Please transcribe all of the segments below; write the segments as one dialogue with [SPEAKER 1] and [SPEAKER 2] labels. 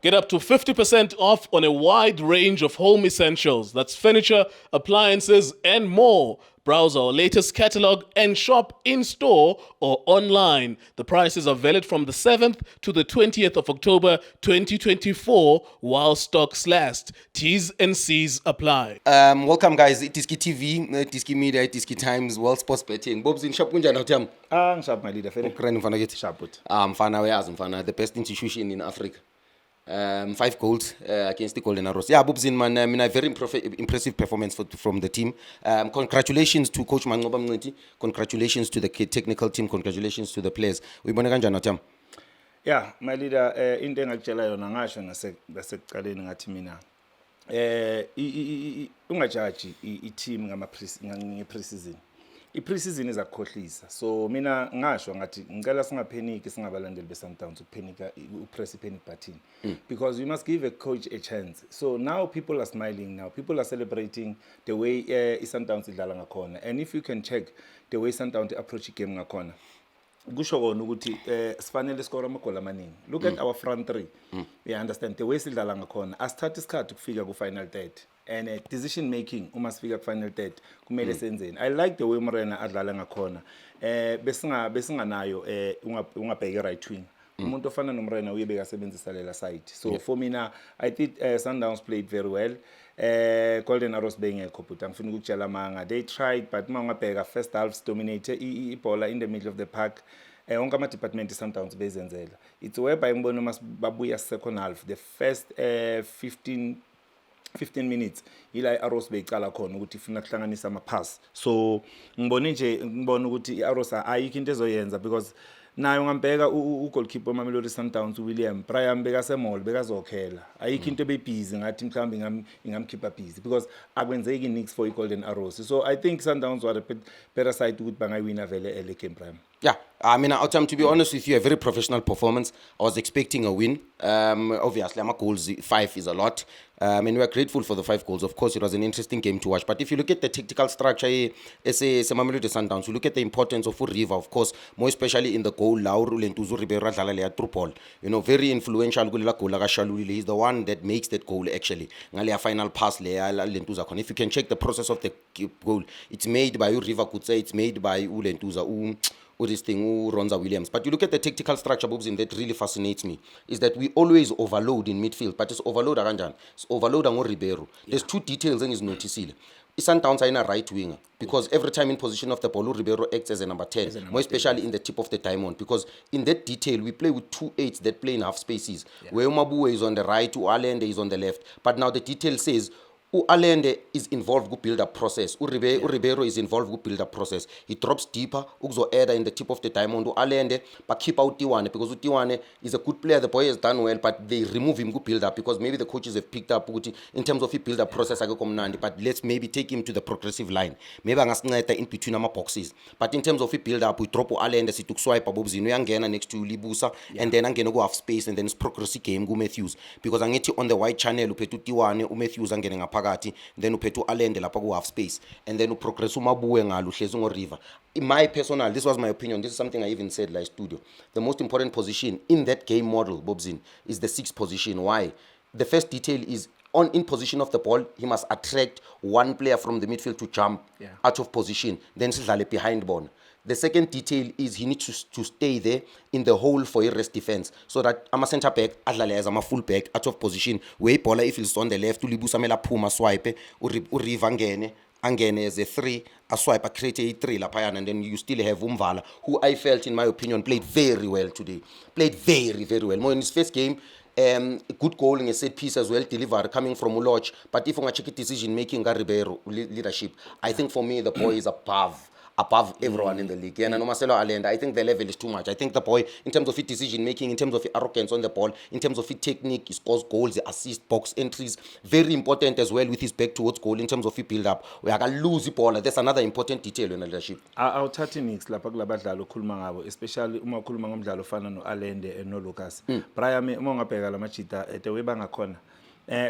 [SPEAKER 1] Get up to 50% off on a wide range of home essentials. That's furniture, appliances, and more. Browse our latest catalog and shop in-store or online. The prices are valid from the 7th to the 20th of October 2024 while stocks last. T's and C's apply.
[SPEAKER 2] Welcome guys, iDiskiTV, iDiski Media, iDiski Times, World Sports Betting. Bob's in shop kunjani utham?
[SPEAKER 3] Ngishap my leader fere.
[SPEAKER 2] Ukrani mfana kithi.
[SPEAKER 3] Sharp but.
[SPEAKER 2] Mfana uyazi mfana, the best institution in Africa. 5 goals against the Golden Arrows. Yeah, Bob's in man, very impressive performance from the team. Congratulations to Coach Mangoba Mnciti. Congratulations to the technical team. Congratulations to the players. Uyibona kanjani utham?
[SPEAKER 3] Yeah, my leader into engakutshela yona ngasho ngasekuqaleni ngathi mina ungajaji i-team nge-pre-season. I-pre-season izakukhohlisa. So mina ngasho ngathi ngicela singapheniki singabalandeli be-Sundowns ukuphenika upress i-panic button because we must give a coach a chance. So now people are smiling now. People are celebrating the way i-Sundowns idlala ngakhona. And if you can check the way Sundowns approach game ngakhona, kusho kona ukuthi sifanele score amagoli amaningi. Look at our front three. We understand the way sidlala ngakhona asithatha isikhathi ukufika ku final third and decision making uma sifika ku final third kumele senzeni. I like the way Morena adlala ngakhona. Besinganayo ungabheke right wing. Umuntu ofana noMorena uyebeka sebenzisa lela side. So for me now I think Sundowns played very well. Golden Arrows bengekho but angifuni ukutshela manga. They tried but mangabheka first half dominated ibola in the middle of the park. Wonke ama department Sundowns bezenzela. It's whereby ngibona babuya second half. The first 15 minutes ila Arrows beyiqala khona ukuthi ifuna kuhlanganisa ama pass. So ngibona ukuthi iArrows ayikho into ezoyenza because nayo ngambheka goalkeeper Mamelodi Sundowns William Brian bekasemall bekazokhela ayikho into ebebusy ngathi mhlambi ingamkhipha busy because akwenzeki nix for iGolden Arrows. So I think Sundowns were a bit better side ukuthi bangawina vele ele game prime.
[SPEAKER 2] Yeah, I mean, to be honest with you, a very professional performance. I was expecting a win. Obviously, my goals 5 is a lot. And we are grateful for the 5 goals. Of course, it was an interesting game to watch. But if you look at the tactical structure, Mamelodi Sundowns, you look at the importance of River, of course, more especially in the goal, Lauru Lentuzo Ribeiro Dlalale through Paul. You know, very influential goal. He's the one that makes that goal actually. A final pass, Lentuza. If you can check the process of the goal, it's made by River could say it's made by Lentuza. This thing, Ronza Williams. But you look at the tactical structure, Bobs, that really fascinates me, is that we always overload in midfield, but it's overload Aranjan. It's overload on Ribeiro. There's 2 details in his noticeable. Sundowns are in a right winger because every time in position of the ball, Ribeiro acts as a number 10, more especially in the tip of the diamond. Because in that detail, we play with 2 8s that play in half spaces. Where Umabue is on the right, Alende is on the left. But now the detail says, Alende is involved with build-up process. Ribeiro is involved with build-up process. He drops deeper. Uzo Eda in the tip of the diamond. Alende, but keep out Tiwane because Tiwane is a good player. The boy has done well, but they remove him good build-up because maybe the coaches have picked up in terms of his build-up process. But let's maybe take him to the progressive line. Maybe in between our boxes. But in terms of his build-up, we drop Alende. He took swipe above Zinu next to Libusa, and then I'm gonna go half space, and then it's progressive game go Matthews because I'm getting on the white channel. Upetu Tiwane, Matthews, I'm getting a then uphethu Alende lapha ku half space and then uprogress uMabue ngalo hlezi ngoRiver. In my personal, this was my opinion, this is something I even said last studio, the most important position in that game model, Bobzin, is the 6th position. Why? The first detail is in position of the ball, he must attract one player from the midfield to jump out of position, then sidlale behind ball. The second detail is he needs to stay there in the hole for a rest defense so that I'm a center back, adlale as I'm a full back, out of position. Where Paula, if he's on the left, Ulibusa mela puma swipe, Uriva angene as a 3, a swipe, a create a 3 lapayana, and then you still have Umvala, who I felt, in my opinion, played very well today. Played very, very well. More in his first game, good goal in a set piece as well, delivered coming from Uloch. But if I check decision making, Ribeiro leadership, I think for me the boy is above everyone in the league. And Marcelo Allende, I think the level is too much. I think the boy, in terms of his decision making, in terms of his arrogance on the ball, in terms of his technique, he scores goals, he assists, box entries, very important as well with his back towards goal in terms of his build up. We are gonna lose the ball. That's another important detail in leadership.
[SPEAKER 3] Our 30 mix lapha kulabadlalo khuluma ngabo, especially uma khuluma ngomdlalo ofana no Allende no Lucas. Brian uma ngabheka lamajita the way bangakhona.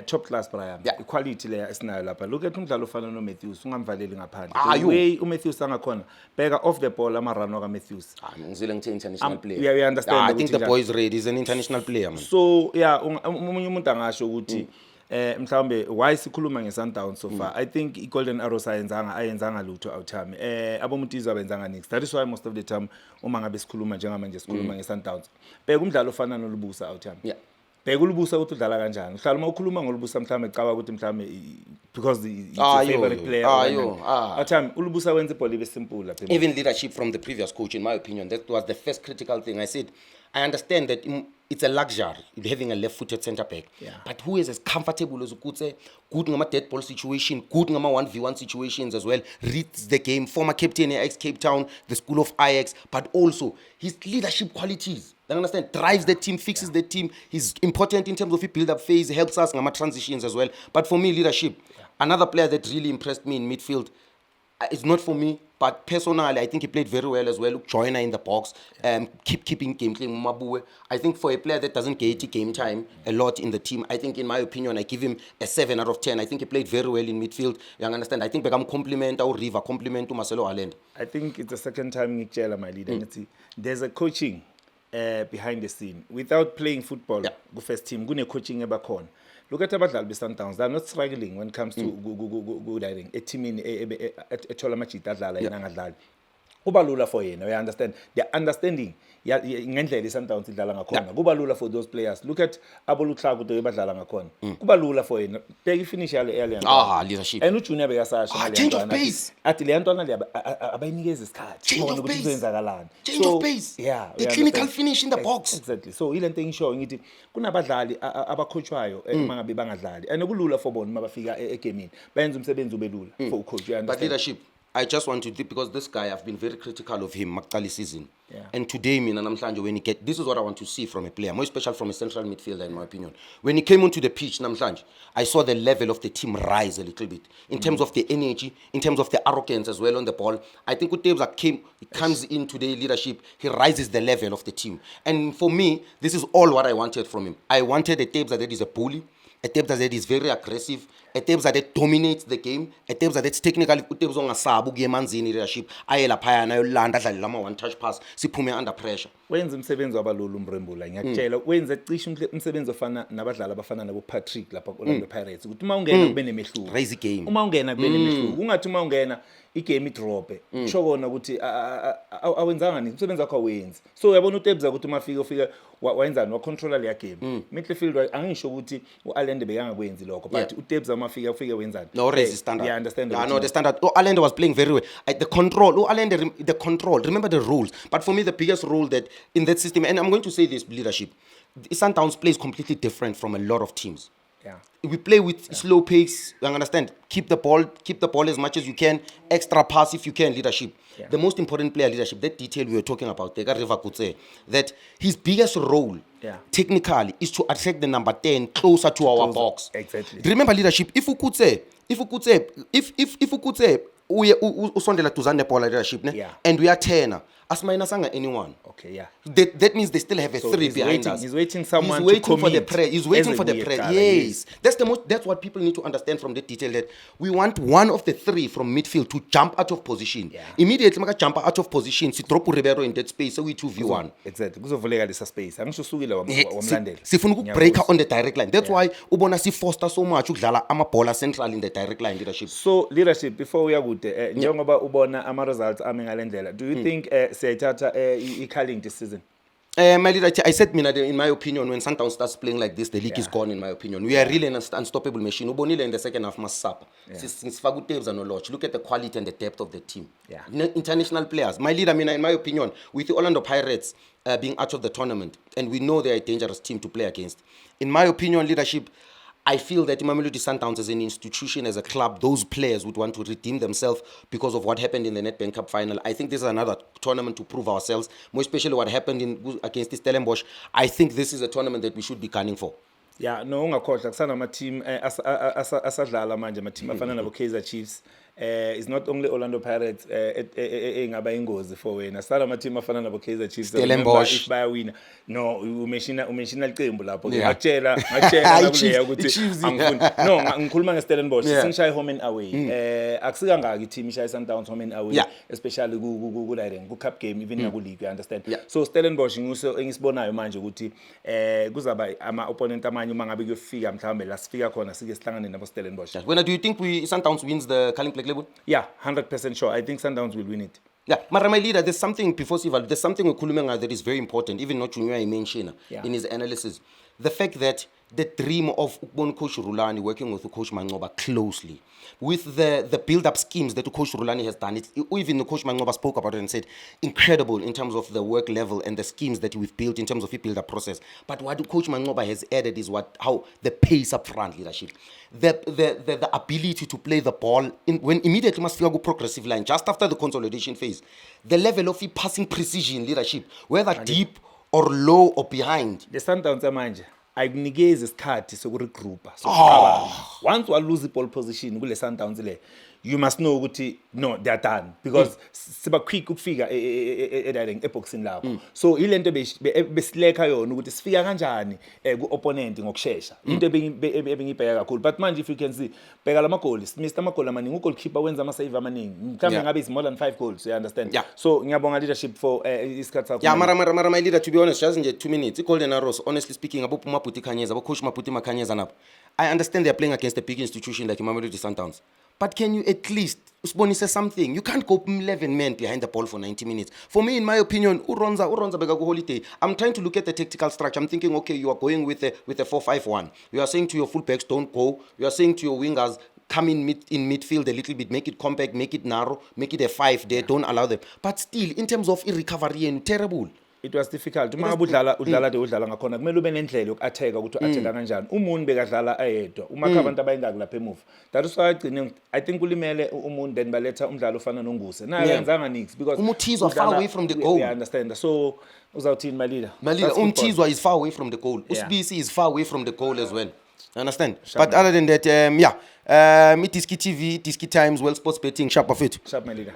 [SPEAKER 3] top class Brian.
[SPEAKER 2] Yeah.
[SPEAKER 3] Equality layer esinayo lapha. Look at umdlalo ofana no Matthews, ungamvaleli ngaphandle.
[SPEAKER 2] Ah,
[SPEAKER 3] The way uMatthews angakhona, bheka off the ball amarano ka Matthews.
[SPEAKER 2] Ngizile ngithi international player.
[SPEAKER 3] Yeah, we understand.
[SPEAKER 2] I think the boy is ready. He's an international player, man.
[SPEAKER 3] So yeah, umunye umuntu angasho ukuthi mhlawumbe why sikhuluma ngeSundowns so far. I think iGolden Arrows ayenzanga lutho outime. Abomutizwa benzanga nix. That is why most of the time uma ngabe sikhuluma njengamanje sikhuluma ngeSundowns. Bheka umdlalo ofana nolubusa outime.
[SPEAKER 2] Yeah.
[SPEAKER 3] Bheka ulubusa ukuthi udlala kanjani. Mhlawumbe uma ukhuluma ngolubusa mhlawumbe ecaba ukuthi mhlawumbe because he's a favorite player. Outime ulubusa wenza ibhola ibe simple lapha.
[SPEAKER 2] Even leadership from the previous coach, in my opinion, that was the first critical thing. I said, I understand that it's a luxury having a left-footed centre back.
[SPEAKER 3] Yeah.
[SPEAKER 2] But who is as comfortable as good say, good ngama dead ball situation, good ngama 1v1 situations as well, reads the game, former captain at Cape Town, the school of Ajax, but also his leadership qualities. You understand? Drives the team, fixes the team. He's important in terms of his build-up phase, helps us ngama transitions as well. But for me, leadership, another player that really impressed me in midfield, it's not for me, but personally, I think he played very well as well. Joiner in the box, keeping game playing Mabue. I think for a player that doesn't get game time a lot in the team, I think in my opinion, I give him a 7 out of 10. I think he played very well in midfield. You understand? I think become compliment or River compliment to Marcelo Allende.
[SPEAKER 3] I think it's the second time ngikutshela my leader ngithi there's a coaching behind the scene. Without playing football, go first team, kune coaching ebakhona. Look at abadlali beSundowns. They're not struggling when it comes to good diving. A team in ethola amajita adlala yena ngadlali. Kuba lula for yena. You understand? The understanding ngendlela iSundowns idlala ngakhona. Kuba lula for those players. Look at aboluhlaku to badlala ngakhona. Kuba lula for yena. Bheka ifinish yale earlier.
[SPEAKER 2] Leadership.
[SPEAKER 3] And uJunior bekasasha
[SPEAKER 2] change of pace.
[SPEAKER 3] Athi le ntwana le abayinikeza isikhathi.
[SPEAKER 2] Change of pace. Change
[SPEAKER 3] So,
[SPEAKER 2] of pace.
[SPEAKER 3] Yeah.
[SPEAKER 2] The clinical finish in the box.
[SPEAKER 3] Exactly. So ile nto engisho ngithi kunabadlali abacoachwayo mangabe bangadlali. And kulula for bona mabafika egamini. Bayenza umsebenzi ube lula for coach. You understand?
[SPEAKER 2] But leadership, I just want to, because this guy, I've been very critical of him, Makali season.
[SPEAKER 3] Yeah.
[SPEAKER 2] And today, Namhlanje, when he get, this is what I want to see from a player, more especially from a central midfielder, in my opinion. When he came onto the pitch, Namhlanje, I saw the level of the team rise a little bit in terms of the energy, in terms of the arrogance as well on the ball. I think Utebza he comes in today, leadership, he rises the level of the team. And for me, this is all what I wanted from him. I wanted a Tebza that is a bully, a Tebza that is very aggressive, a Tebza that dominates the game, a Tebza that's technically Utebza ngasabu gemanzini leadership ayela phaya nayo landa dlala lama one touch pass siphume under pressure.
[SPEAKER 3] Wenza umsebenzi wabalulu umrembula ngiyakutshela wenza cishe umsebenzi ofana nabadlali abafana nabo Patrick lapha Orlando Pirates ukuthi uma ungena kube nemehluko
[SPEAKER 2] Raise the game.
[SPEAKER 3] uma ungena kube nemehluko ungathi uma ungena igame idrope kusho kona ukuthi awenzanga nini umsebenzi wakho awenzi so uyabona uTebza ukuthi uma ufika wayenzani wa controller le game midfield angisho ukuthi uAllende bekangakwenzi lokho but uTebza uma ufike wenzani
[SPEAKER 2] No, raise the standard.
[SPEAKER 3] Yeah, understand.
[SPEAKER 2] No, the standard. Allende was playing very well. The control. Allende, the control. Remember the rules. But for me, the biggest rule that in that system, and I'm going to say this, leadership, Sundowns plays completely different from a lot of teams.
[SPEAKER 3] Yeah.
[SPEAKER 2] We play with slow pace. You understand? Keep the ball as much as you can. Extra pass if you can. Leadership.
[SPEAKER 3] Yeah.
[SPEAKER 2] The most important player, leadership. That detail we were talking about. Tega River could say that his biggest role, technically, is to attract the number 10 closer to our box.
[SPEAKER 3] Exactly.
[SPEAKER 2] Remember, leadership. If we could say, usondela tuzane ball leadership, and we are 10. As minusanga anyone.
[SPEAKER 3] Okay, yeah.
[SPEAKER 2] That means they still have a
[SPEAKER 3] So
[SPEAKER 2] 3
[SPEAKER 3] he's
[SPEAKER 2] behind
[SPEAKER 3] waiting,
[SPEAKER 2] us.
[SPEAKER 3] He's waiting someone
[SPEAKER 2] He's waiting
[SPEAKER 3] to
[SPEAKER 2] for the
[SPEAKER 3] commit.
[SPEAKER 2] press. He's waiting for the press. Yes. That's what people need to understand from the detail that we want one of the 3 from midfield to jump out of position.
[SPEAKER 3] Yeah.
[SPEAKER 2] Immediately maka jump out of position, si drop Ribeiro in that space, so we 2v1.
[SPEAKER 3] Exactly. Kuzovuleka lesa space. Angisho sukile wamlandela.
[SPEAKER 2] Sifuna ukubreaka on the direct line. That's why ubona si foster so much ukudlala amabola central in the direct line leadership.
[SPEAKER 3] So leadership before we akude njengoba ubona ama results ami ngalendlela. Do you think siyayithatha i-culling this season?
[SPEAKER 2] My leader, I said, in my opinion, when Sundowns starts playing like this, the league is gone, in my opinion. We are really an unstoppable machine. Ubonile in the second half, Masapa. Since Fagutevs and Oloch, look at the quality and the depth of the team.
[SPEAKER 3] Yeah.
[SPEAKER 2] International players. My leader, in my opinion, with the Orlando Pirates being out of the tournament, and we know they're a dangerous team to play against. In my opinion, leadership, I feel that Mamelodi Sundowns as an institution, as a club, those players would want to redeem themselves because of what happened in the Nedbank Cup final. I think this is another tournament to prove ourselves, more especially what happened against Stellenbosch. I think this is a tournament that we should be gunning for.
[SPEAKER 3] Yeah, no ungakhohlwa kusana ama team asadlala manje ama team afana nabo Kaizer Chiefs it's not only Orlando Pirates engaba ingozi for wena sala ama team afana nabo Kaizer Chiefs if bayawina no umeshina liqembu lapho ke ngakutshela nakuleya ukuthi angifuni no ngikhuluma ngeStellenbosch singishaya home and away akusika ngaki i-team ishaya Sundowns home and away especially ku like ku cup game even na ku league, you understand. So Stellenbosch engisibonayo manje ukuthi kuzaba ama opponent amanye uma ngabe kuyofika mhlawumbe la sifika khona sike sihlangane nabo Stellenbosch.
[SPEAKER 2] When do you think Sundowns wins the Carling Black Label?
[SPEAKER 3] Yeah, 100% sure. I think Sundowns will win it.
[SPEAKER 2] Yeah, Mara, my leader, there's something before Sival, there's something with Kulumenga that is very important, even not Junior mentioned in his analysis. The fact that the dream of Coach Rulani working with Coach Mangoba closely, with the build-up schemes that Coach Rulani has done, even Coach Mangoba spoke about it and said, incredible in terms of the work level and the schemes that we've built in terms of the build-up process. But what Coach Mangoba has added is how the pace up front leadership, the ability to play the ball when immediately must feel a progressive line just after the consolidation phase, the level of passing precision leadership, whether deep or low or behind.
[SPEAKER 3] The Sundowns manje ayikunikeza isikhathi sokuregroupa sokuqabanga. Once wa lose ball position kule Sundowns le, you must know ukuthi no, they are done because siba quick ukufika eboxing lapho. So ilento besileka yona ukuthi sifika kanjani ku opponent ngokusheshsha. Into ebengibheka kakhulu, but manje if you can see bheka lama goals, Mr. Magola maningi goalkeeper wenza ama save amaningi. Mhlawumbe ngabe is more than 5 goals, you understand. So ngiyabonga leadership for isikhathi sakho.
[SPEAKER 2] Yeah, mara my leader, to be honest, just in 2 minutes, Golden Arrows, honestly speaking, about Maputi Kanyeza, about Coach Maputi Makanyeza nap. I understand they're playing against a big institution like Mamelodi Sundowns. But can you at least say something? You can't go 11 men behind the ball for 90 minutes. For me, in my opinion, Uronza bega go holiday. I'm trying to look at the tactical structure. I'm thinking, okay, you are going with a 4-5-1. You are saying to your fullbacks, don't go. You are saying to your wingers, come in midfield a little bit, make it compact, make it narrow, make it a 5 there, don't allow them. But still, in terms of recovery, terrible.
[SPEAKER 3] It was difficult. Uma udlala ngakhona kumele ube nendlela yokuattack ukuthi attack kanjani. Umuntu bekadlala ayedwa. Uma abantu abayingaki lapha emuva. That is why I think ulimele umuntu then baletha umdlalo ofana noNguse. Naye yenzanga nix because
[SPEAKER 2] Umutizwa far away from the goal.
[SPEAKER 3] Yeah, I understand. So uzawuthini my leader?
[SPEAKER 2] Umtizwa is far away from the goal. Usbisi is far away from the goal as well. Understand? But other than that, iDiskiTV, Diski Times, Well Sports Betting, sharp of it.
[SPEAKER 3] Sharp my leader.